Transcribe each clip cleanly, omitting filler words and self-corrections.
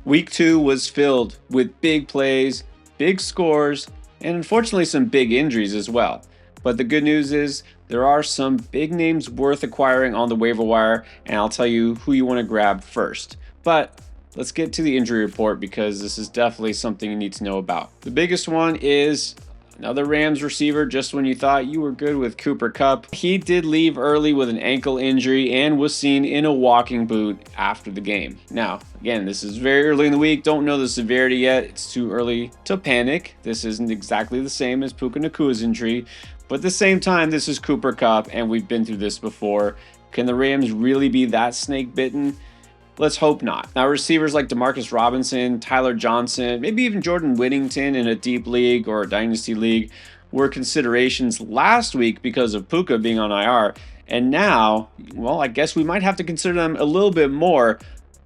Week 2 was filled with big plays, big scores, and unfortunately some big injuries as well. But the good news is there are some big names worth acquiring on the waiver wire, and I'll tell you who you want to grab first. But let's get to the injury report because this is definitely something you need to know about. The biggest one is another Rams receiver, just when you thought you were good with Cooper Kupp. He did leave early with an ankle injury and was seen in a walking boot after the game. Now, again, this is very early in the week. Don't know the severity yet. It's too early to panic. This isn't exactly the same as Puka Nakua's injury, but at the same time, this is Cooper Kupp, and we've been through this before. Can the Rams really be that snake bitten? Let's hope not. Now, receivers like Demarcus Robinson, Tyler Johnson, maybe even Jordan Whittington in a deep league or a dynasty league were considerations last week because of Puka being on IR. And now, well, I guess we might have to consider them a little bit more.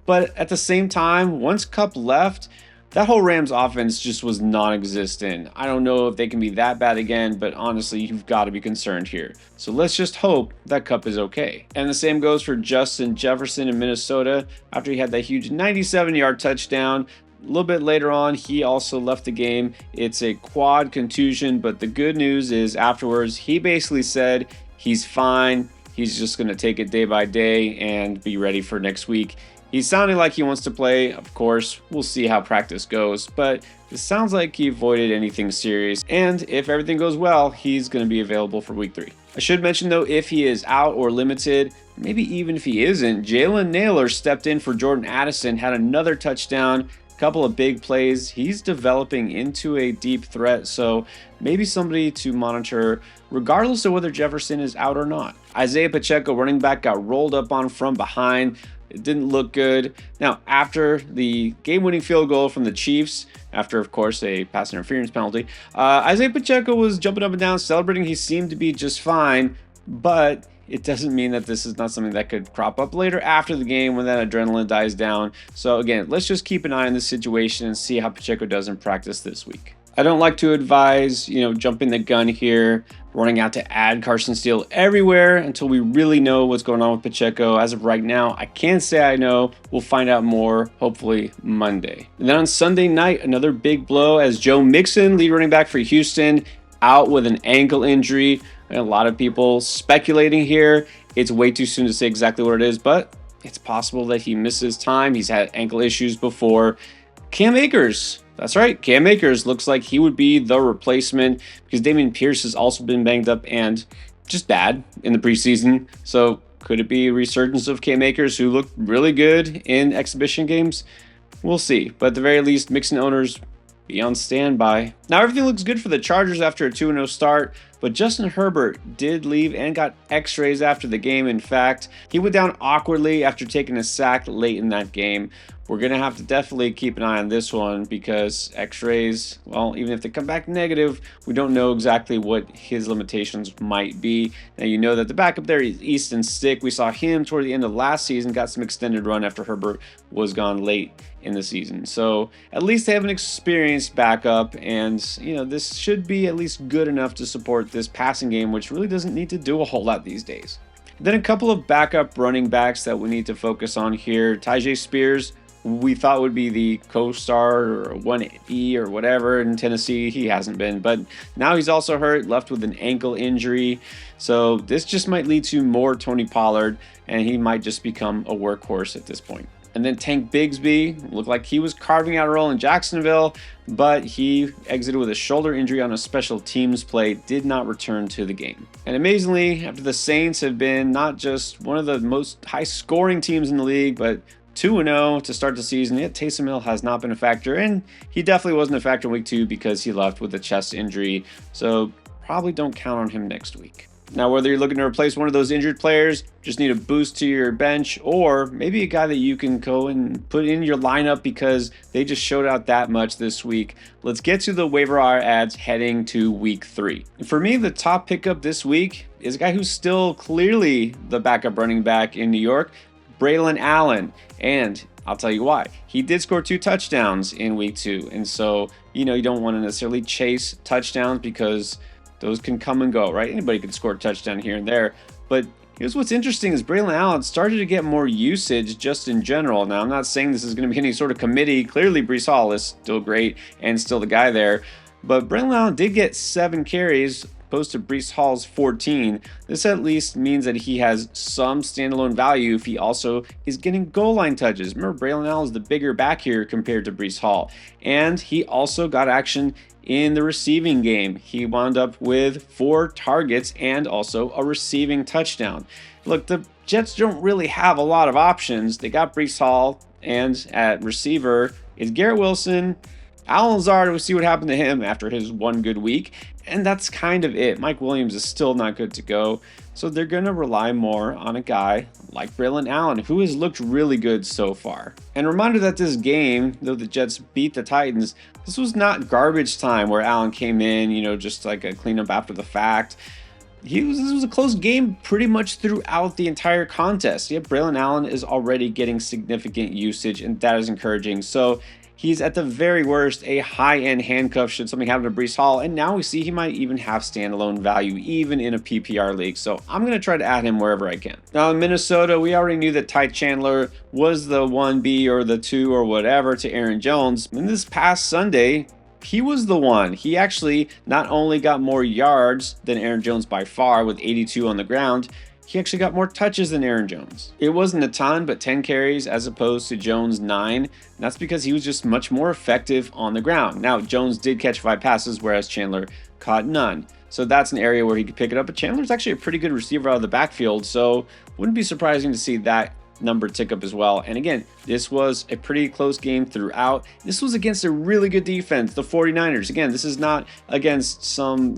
But at the same time, once Kupp left, that whole Rams offense just was non-existent. I don't know if they can be that bad again, but honestly, you've got to be concerned here. So let's just hope that Kupp is okay. And the same goes for Justin Jefferson in Minnesota after he had that huge 97-yard touchdown. A little bit later on, he also left the game. It's a quad contusion, but the good news is afterwards, he basically said he's fine. He's just going to take it day by day and be ready for next week. He's sounding like he wants to play. Of course, we'll see how practice goes, but it sounds like he avoided anything serious. And if everything goes well, he's going to be available for week 3. I should mention though, if he is out or limited, maybe even if he isn't, Jalen Naylor stepped in for Jordan Addison, had another touchdown, couple of big plays. He's developing into a deep threat, so maybe somebody to monitor regardless of whether Jefferson is out or not. Isaiah Pacheco, running back, got rolled up on from behind. It didn't look good. Now, after the game-winning field goal from the Chiefs, after, of course, a pass interference penalty, Isaiah Pacheco was jumping up and down, celebrating. He seemed to be just fine, but it doesn't mean that this is not something that could crop up later after the game when that adrenaline dies down. So, again, let's just keep an eye on this situation and see how Pacheco does in practice this week. I don't like to advise, jumping the gun here, running out to add Carson Steele everywhere until we really know what's going on with Pacheco. As of right now, I can't say I know. We'll find out more, hopefully, Monday. And then on Sunday night, another big blow as Joe Mixon, lead running back for Houston, out with an ankle injury. And a lot of people speculating here. It's way too soon to say exactly what it is, but it's possible that he misses time. He's had ankle issues before. Cam Akers. That's right, Cam Akers looks like he would be the replacement because Dameon Pierce has also been banged up and just bad in the preseason. So could it be a resurgence of Cam Akers, who looked really good in exhibition games? We'll see. But at the very least, Mixon owners, be on standby. Now everything looks good for the Chargers after a 2-0 start, but Justin Herbert did leave and got x-rays after the game. In fact, he went down awkwardly after taking a sack late in that game. We're going to have to definitely keep an eye on this one because x-rays, well, even if they come back negative, we don't know exactly what his limitations might be. Now, you know that the backup there is Easton Stick. We saw him toward the end of last season, got some extended run after Herbert was gone late in the season. So at least they have an experienced backup, and this should be at least good enough to support this passing game, which really doesn't need to do a whole lot these days. Then a couple of backup running backs that we need to focus on here. Tyjae Spears, we thought would be the co-star or 1E or whatever in Tennessee. He hasn't been, but now he's also hurt, left with an ankle injury. So this just might lead to more Tony Pollard, and he might just become a workhorse at this point. And then Tank Bigsby looked like he was carving out a role in Jacksonville, but he exited with a shoulder injury on a special teams play, did not return to the game. And amazingly, after the Saints have been not just one of the most high-scoring teams in the league, but 2-0 to start the season, yet Taysom Hill has not been a factor, and he definitely wasn't a factor in week 2 because he left with a chest injury, so probably don't count on him next week. Now, whether you're looking to replace one of those injured players, just need a boost to your bench, or maybe a guy that you can go and put in your lineup because they just showed out that much this week, let's get to the waiver wire ads heading to week 3. For me, the top pickup this week is a guy who's still clearly the backup running back in New York, Braylon Allen, and I'll tell you why. He did score 2 touchdowns in week 2, and so, you don't want to necessarily chase touchdowns because those can come and go, right? Anybody can score a touchdown here and there, but Here's what's interesting is Braylon Allen started to get more usage just in general. Now, I'm not saying this is going to be any sort of committee. Clearly, Breece Hall is still great and still the guy there. But Braylon Allen did get 7 carries opposed to Breece Hall's 14. This at least means that he has some standalone value if he also is getting goal line touches. Remember, Braylon Allen is the bigger back here compared to Breece Hall. And he also got action in the receiving game. He wound up with 4 targets and also a receiving touchdown. Look, the Jets don't really have a lot of options. They got Breece Hall, and at receiver is Garrett Wilson. Alan Lazard, we'll see what happened to him after his one good week. And that's kind of it. Mike Williams is still not good to go. So they're going to rely more on a guy like Braylon Allen, who has looked really good so far. And a reminder that this game, though the Jets beat the Titans, this was not garbage time where Allen came in, just like a cleanup after the fact. This was a close game pretty much throughout the entire contest. Yet Braylon Allen is already getting significant usage, and that is encouraging. So he's at the very worst a high-end handcuff should something happen to Breece Hall, and now we see he might even have standalone value even in a PPR league. So I'm going to try to add him wherever I can. Now in Minnesota, we already knew that Ty Chandler was the 1B or the 2 or whatever to Aaron Jones. And this past Sunday, he was the one. He actually not only got more yards than Aaron Jones by far with 82 on the ground, he actually got more touches than Aaron Jones. It wasn't a ton, but 10 carries as opposed to Jones' 9. And that's because he was just much more effective on the ground. Now, Jones did catch 5 passes, whereas Chandler caught none. So that's an area where he could pick it up. But Chandler's actually a pretty good receiver out of the backfield, so wouldn't be surprising to see that number tick up as well. And again, this was a pretty close game throughout. This was against a really good defense, the 49ers. Again, this is not against some,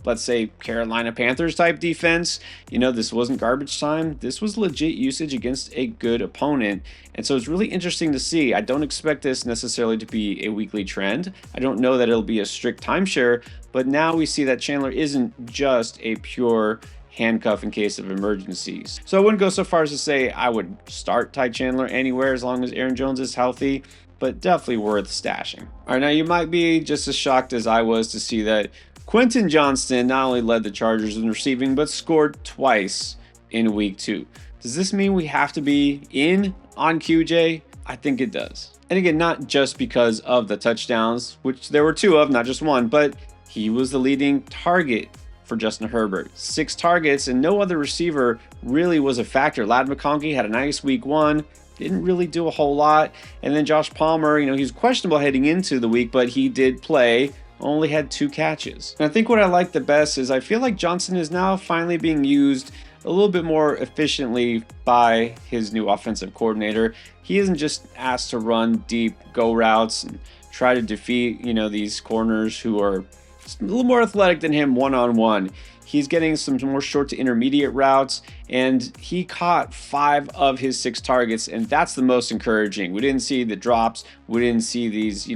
let's say Carolina Panthers type defense. This wasn't garbage time. This was legit usage against a good opponent. And so it's really interesting to see. I don't expect this necessarily to be a weekly trend. I don't know that it'll be a strict timeshare, but now we see that Chandler isn't just a pure handcuff in case of emergencies. So I wouldn't go so far as to say I would start Ty Chandler anywhere as long as Aaron Jones is healthy, but definitely worth stashing. All right, now you might be just as shocked as I was to see that Quentin Johnston not only led the Chargers in receiving, but scored twice in week 2. Does this mean we have to be in on QJ? I think it does. And again, not just because of the touchdowns, which there were 2 of, not just 1, but he was the leading target for Justin Herbert. 6 targets, and no other receiver really was a factor. Ladd McConkey had a nice week 1, didn't really do a whole lot. And then Josh Palmer, he was questionable heading into the week, but he did play, only had 2 catches. And I think what I like the best is I feel like Johnson is now finally being used a little bit more efficiently by his new offensive coordinator. He isn't just asked to run deep go routes and try to defeat, these corners who are a little more athletic than him one-on-one. He's getting some more short to intermediate routes, and he caught 5 of his 6 targets, and that's the most encouraging. We didn't see the drops. We didn't see these,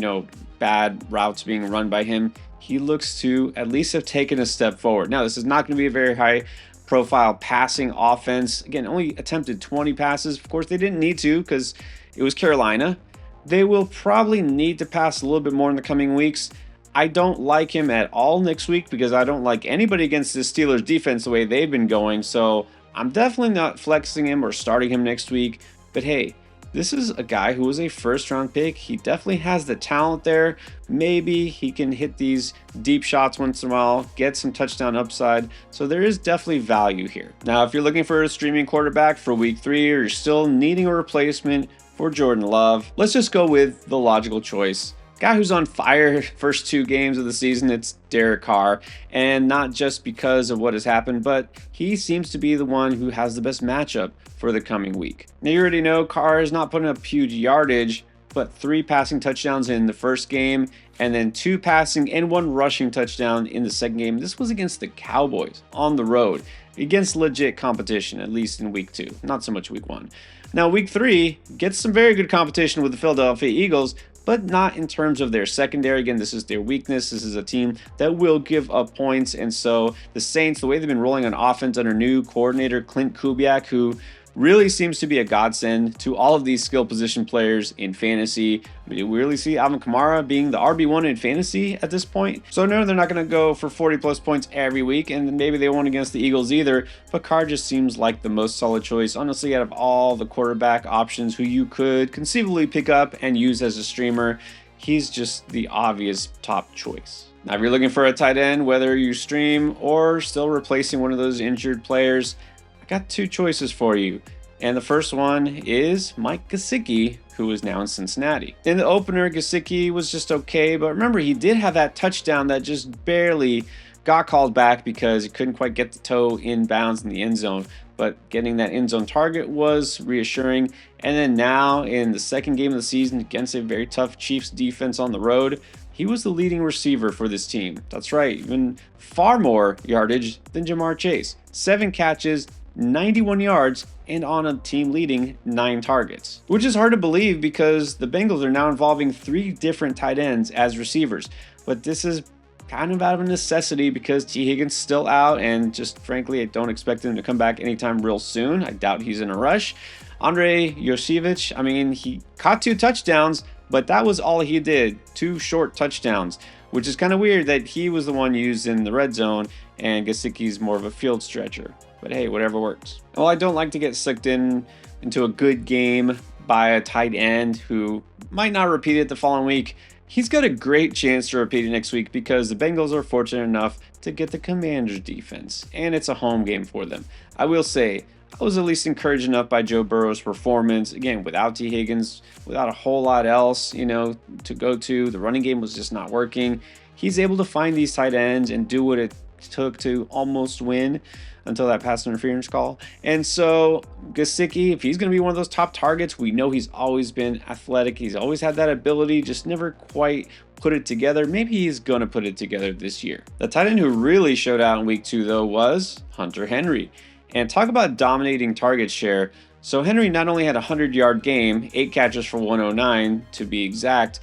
bad routes being run by him. He looks to at least have taken a step forward. Now, this is not going to be a very high profile passing offense. Again, only attempted 20 passes. Of course, they didn't need to because it was Carolina. They will probably need to pass a little bit more in the coming weeks. I don't like him at all next week because I don't like anybody against the Steelers defense the way they've been going. So I'm definitely not flexing him or starting him next week. But hey, this is a guy who was a first-round pick. He definitely has the talent there. Maybe he can hit these deep shots once in a while, get some touchdown upside. So there is definitely value here. Now, if you're looking for a streaming quarterback for week 3 or you're still needing a replacement for Jordan Love, let's just go with the logical choice. Guy who's on fire first 2 games of the season, it's Derek Carr. And not just because of what has happened, but he seems to be the one who has the best matchup for the coming week. Now you already know Carr is not putting up huge yardage, but 3 passing touchdowns in the first game, and then 2 passing and 1 rushing touchdown in the second game. This was against the Cowboys on the road, against legit competition, at least in week 2, not so much week 1. Now week 3 gets some very good competition with the Philadelphia Eagles, but not in terms of their secondary. Again, this is their weakness. This is a team that will give up points. And so the Saints, the way they've been rolling on offense under new coordinator Clint Kubiak, who really seems to be a godsend to all of these skill position players in fantasy. We really see Alvin Kamara being the RB1 in fantasy at this point. So no, they're not going to go for 40 plus points every week, and maybe they won't against the Eagles either, but Carr just seems like the most solid choice, honestly, out of all the quarterback options who you could conceivably pick up and use as a streamer. He's just the obvious top choice. Now, if you're looking for a tight end, whether you stream or still replacing one of those injured players, I got two choices for you. And the first one is Mike Gesicki, who is now in Cincinnati. In the opener, Gesicki was just okay, but remember, he did have that touchdown that just barely got called back because he couldn't quite get the toe in bounds in the end zone. But getting that end zone target was reassuring. And then now in the second game of the season against a very tough Chiefs defense on the road, he was the leading receiver for this team. That's right, even far more yardage than Jamar Chase. 7 catches, 91 yards, and on a team leading 9 targets. Which is hard to believe because the Bengals are now involving 3 different tight ends as receivers. But this is kind of out of a necessity because T. Higgins still out, and just frankly, I don't expect him to come back anytime real soon. I doubt he's in a rush. Andrei Iosivas, I mean, he caught 2 touchdowns, but that was all he did. 2 short touchdowns, which is kind of weird that he was the one used in the red zone and Gesicki's more of a field stretcher. But hey, whatever works. Well, I don't like to get sucked into a good game by a tight end who might not repeat it the following week. He's got a great chance to repeat it next week because the Bengals are fortunate enough to get the Commanders defense, and it's a home game for them. I will say, I was at least encouraged enough by Joe Burrow's performance. Again, without T. Higgins, without a whole lot else, to go to. The running game was just not working. He's able to find these tight ends and do what it took to almost win until that pass interference call. And so Gesicki, if he's going to be one of those top targets, we know he's always been athletic. He's always had that ability, just never quite put it together. Maybe he's going to put it together this year. The tight end who really showed out in week 2, though, was Hunter Henry. And talk about dominating target share. So Henry not only had a 100-yard game, 8 catches for 109 to be exact,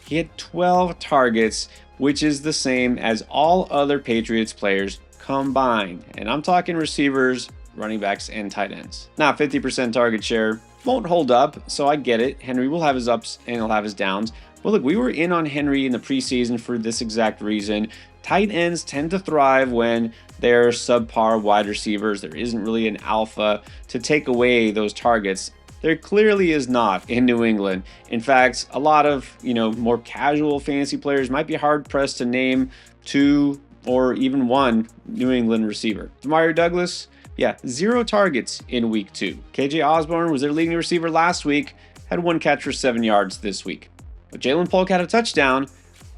he had 12 targets, which is the same as all other Patriots players combined. And I'm talking receivers, running backs, and tight ends. Now, 50% target share won't hold up, so I get it. Henry will have his ups and he'll have his downs. But look, we were in on Henry in the preseason for this exact reason. Tight ends tend to thrive when they're subpar wide receivers. There isn't really an alpha to take away those targets. There clearly is not in New England. In fact, a lot of more casual fantasy players might be hard pressed to name 2 or even 1 New England receiver. Demario Douglas, 0 targets in week 2. KJ Osborne was their leading receiver last week, had 1 catch for 7 yards this week. But Jalen Polk had a touchdown,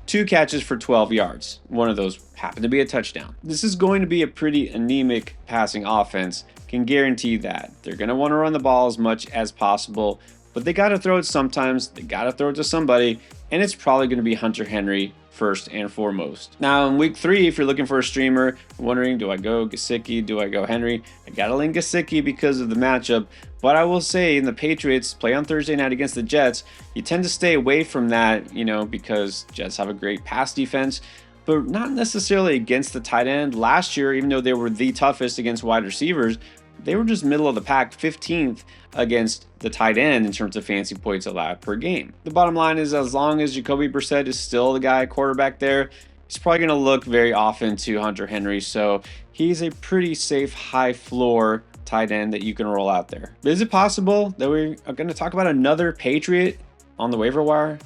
2 catches for 12 yards. One of those happened to be a touchdown. This is going to be a pretty anemic passing offense. Can guarantee that. They're going to want to run the ball as much as possible, but they got to throw it sometimes. They got to throw it to somebody, and it's probably going to be Hunter Henry first and foremost. Now, in week 3, if you're looking for a streamer, wondering, do I go Gesicki? Do I go Henry? I got to lean Gesicki because of the matchup, but I will say in the Patriots play on Thursday night against the Jets, you tend to stay away from that, because Jets have a great pass defense, but not necessarily against the tight end. Last year, even though they were the toughest against wide receivers, they were just middle of the pack, 15th against the tight end in terms of fantasy points allowed per game. The bottom line is, as long as Jacoby Brissett is still the guy quarterback there, he's probably going to look very often to Hunter Henry. So he's a pretty safe high floor tight end that you can roll out there. But is it possible that we are going to talk about another Patriot on the waiver wire?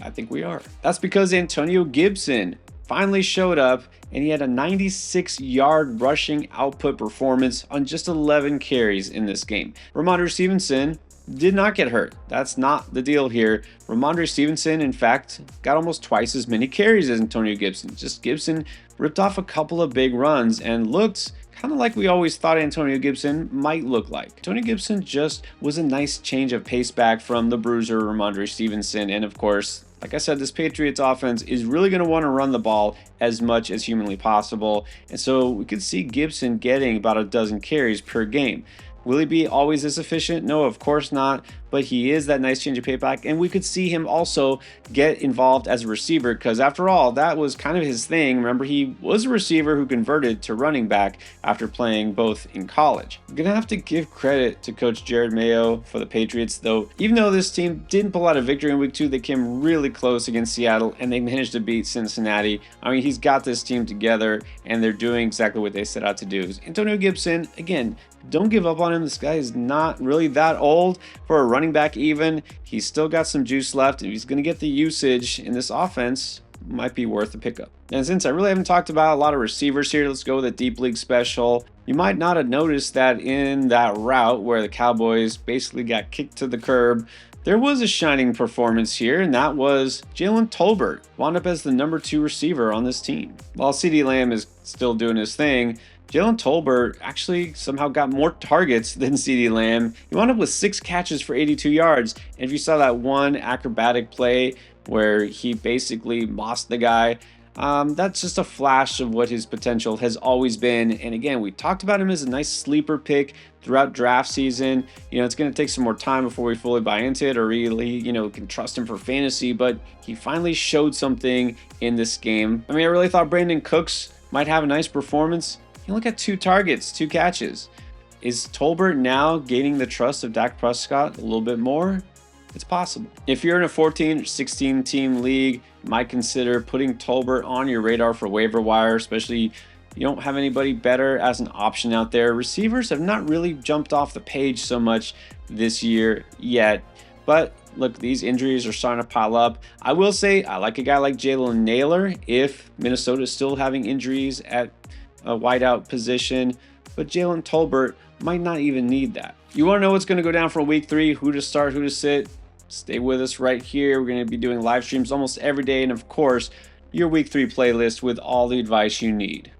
I think we are. That's because Antonio Gibson finally showed up, and he had a 96-yard rushing output performance on just 11 carries in this game. Ramondre Stevenson did not get hurt. That's not the deal here. Ramondre Stevenson, in fact, got almost twice as many carries as Antonio Gibson. Just Gibson ripped off a couple of big runs and looked kind of like we always thought Antonio Gibson might look like. Antonio Gibson just was a nice change of pace back from the bruiser Ramondre Stevenson, and of course, like I said, this Patriots offense is really going to want to run the ball as much as humanly possible. And so we could see Gibson getting about a dozen carries per game. Will he be always this efficient? No, of course not. but he is that nice change of pace back, and we could see him also get involved as a receiver, because after all, that was kind of his thing. Remember, he was a receiver who converted to running back after playing both in college. I'm gonna have to give credit to Coach Jared Mayo for the Patriots, though. Even though this team didn't pull out a victory in week 2, they came really close against Seattle, and they managed to beat Cincinnati. I mean, he's got this team together, and they're doing exactly what they set out to do. Antonio Gibson, again, don't give up on him. This guy is not really that old for a running back even. He's still got some juice left. If he's going to get the usage in this offense, might be worth a pickup. And since I really haven't talked about a lot of receivers here, let's go with a deep league special. You might not have noticed that in that route where the Cowboys basically got kicked to the curb, there was a shining performance here, and that was Jalen Tolbert. Wound up as the number 2 receiver on this team. While CeeDee Lamb is still doing his thing, Jalen Tolbert actually somehow got more targets than CeeDee Lamb. He wound up with 6 catches for 82 yards. And if you saw that one acrobatic play where he basically lost the guy, that's just a flash of what his potential has always been. And again, we talked about him as a nice sleeper pick throughout draft season. It's going to take some more time before we fully buy into it or really, can trust him for fantasy. But he finally showed something in this game. I mean, I really thought Brandon Cooks might have a nice performance. You look at 2 targets, 2 catches. Is Tolbert now gaining the trust of Dak Prescott a little bit more? It's possible. If you're in a 14 or 16 team league, you might consider putting Tolbert on your radar for waiver wire, especially you don't have anybody better as an option out there. Receivers have not really jumped off the page so much this year yet, but look, these injuries are starting to pile up. I will say I like a guy like Jalen Naylor if Minnesota is still having injuries at a wideout position, but Jalen Tolbert might not even need that. You want to know what's going to go down for week 3, who to start, who to sit? Stay with us right here. We're going to be doing live streams almost every day, and of course, your week 3 playlist with all the advice you need.